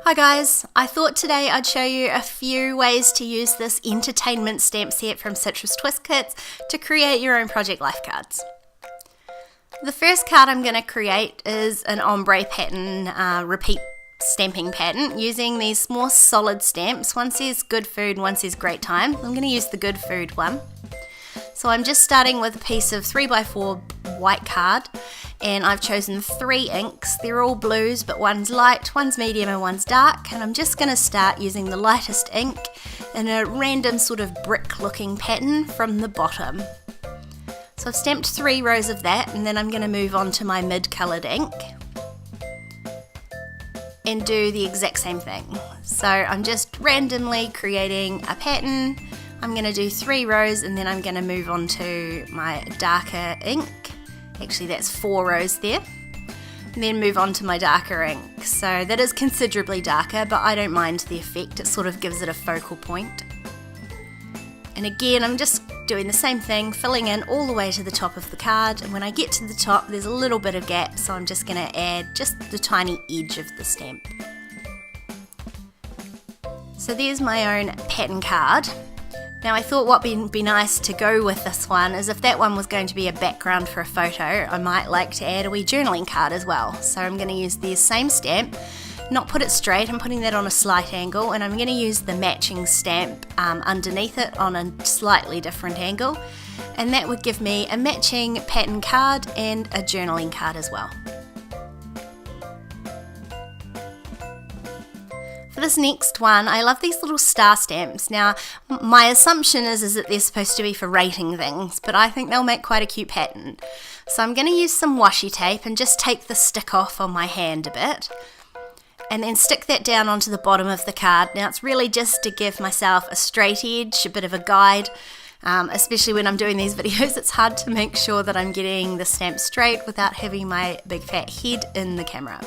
Hi guys, I thought today I'd show you a few ways to use this entertainment stamp set from Citrus Twist Kits to create your own project life cards. The first card I'm going to create is an ombre pattern repeat stamping pattern using these more solid stamps. One says good food, one says great time. I'm going to use the good food one. So I'm just starting with a piece of 3x4 white card, and I've chosen 3 inks. They're all blues, but one's light, one's medium and one's dark, and I'm just going to start using the lightest ink in a random sort of brick looking pattern from the bottom. So I've stamped 3 rows of that, and then I'm going to move on to my mid coloured ink and do the exact same thing. So I'm just randomly creating a pattern. I'm going to do 3 rows and then I'm going to move on to my darker ink. Actually that's 4 rows there. And then move on to my darker ink. So that is considerably darker, but I don't mind the effect. It sort of gives it a focal point. And again, I'm just doing the same thing, filling in all the way to the top of the card. And when I get to the top, there's a little bit of gap, so I'm just going to add just the tiny edge of the stamp. So there's my own pattern card. Now I thought what would be nice to go with this one is if that one was going to be a background for a photo, I might like to add a wee journaling card as well. So I'm going to use the same stamp, not put it straight, I'm putting that on a slight angle, and I'm going to use the matching stamp underneath it on a slightly different angle, and that would give me a matching pattern card and a journaling card as well. For this next one, I love these little star stamps. Now, my assumption is that they're supposed to be for rating things, but I think they'll make quite a cute pattern. So I'm going to use some washi tape and just take the stick off on my hand a bit, and then stick that down onto the bottom of the card. Now, it's really just to give myself a straight edge, a bit of a guide. Especially when I'm doing these videos, it's hard to make sure that I'm getting the stamp straight without having my big fat head in the camera.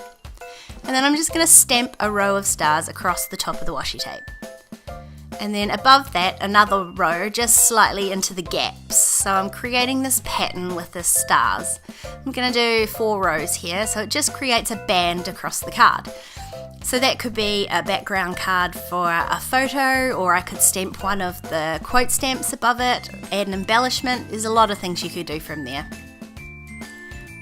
And then I'm just going to stamp a row of stars across the top of the washi tape. And then above that, another row just slightly into the gaps. So I'm creating this pattern with the stars. I'm going to do 4 rows here, so it just creates a band across the card. So that could be a background card for a photo, or I could stamp one of the quote stamps above it, add an embellishment. There's a lot of things you could do from there.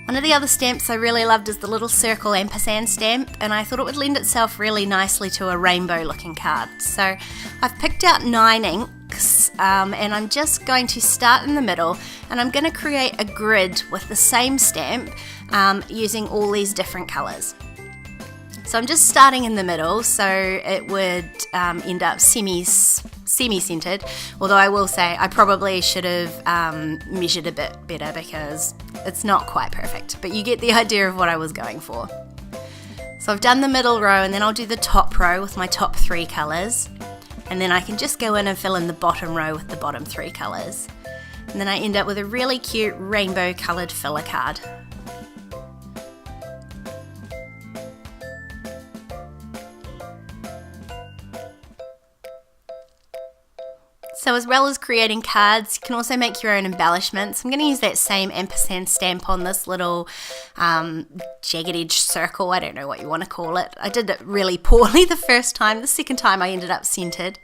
One of the other stamps I really loved is the little circle ampersand stamp, and I thought it would lend itself really nicely to a rainbow looking card. So I've picked out 9 inks, and I'm just going to start in the middle, and I'm going to create a grid with the same stamp using all these different colours. So I'm just starting in the middle, so it would end up semi-centered, although I will say I probably should have measured a bit better because it's not quite perfect, but you get the idea of what I was going for. So I've done the middle row, and then I'll do the top row with my top 3 colours, and then I can just go in and fill in the bottom row with the bottom 3 colours. And then I end up with a really cute rainbow coloured filler card. So as well as creating cards, you can also make your own embellishments. I'm going to use that same ampersand stamp on this little jagged edge circle. I don't know what you want to call it. I did it really poorly the first time. The second time I ended up centered.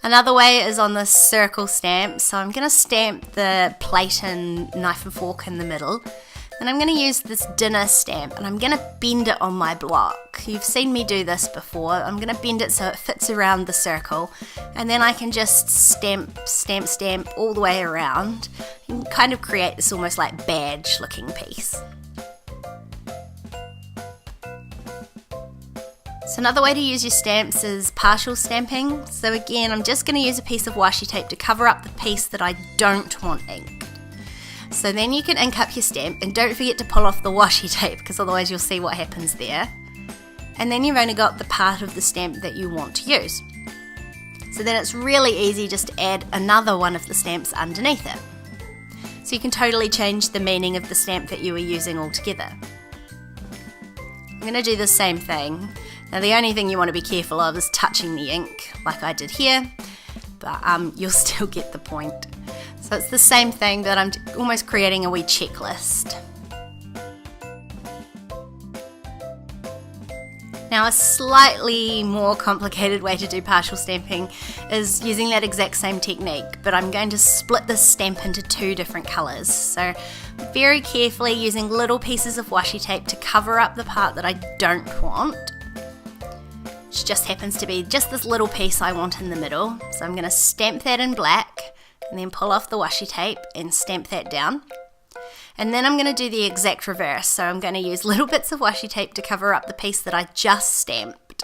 Another way is on this circle stamp. So I'm going to stamp the plate and knife and fork in the middle. And I'm going to use this dinner stamp, and I'm going to bend it on my block. You've seen me do this before. I'm going to bend it so it fits around the circle, and then I can just stamp all the way around and kind of create this almost like badge looking piece. So another way to use your stamps is partial stamping. So again, I'm just going to use a piece of washi tape to cover up the piece that I don't want inked. So then you can ink up your stamp, and don't forget to pull off the washi tape because otherwise you'll see what happens there. And then you've only got the part of the stamp that you want to use. So then it's really easy just to add another one of the stamps underneath it. So you can totally change the meaning of the stamp that you were using altogether. I'm going to do the same thing. Now the only thing you want to be careful of is touching the ink like I did here, but you'll still get the point. So it's the same thing, but I'm almost creating a wee checklist. Now a slightly more complicated way to do partial stamping is using that exact same technique, but I'm going to split this stamp into 2 different colours. So very carefully using little pieces of washi tape to cover up the part that I don't want, which just happens to be just this little piece I want in the middle. So I'm going to stamp that in black and then pull off the washi tape and stamp that down. And then I'm going to do the exact reverse. So I'm going to use little bits of washi tape to cover up the piece that I just stamped,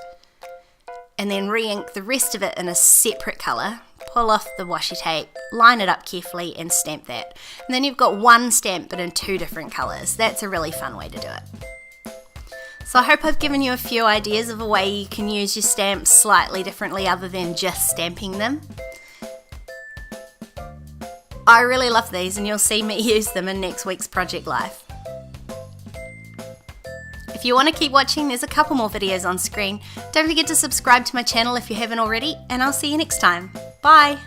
and then re-ink the rest of it in a separate colour. Pull off the washi tape, line it up carefully and stamp that. And then you've got one stamp but in 2 different colours. That's a really fun way to do it. So I hope I've given you a few ideas of a way you can use your stamps slightly differently other than just stamping them. I really love these, and you'll see me use them in next week's Project Life. If you want to keep watching, there's a couple more videos on screen. Don't forget to subscribe to my channel if you haven't already, and I'll see you next time. Bye!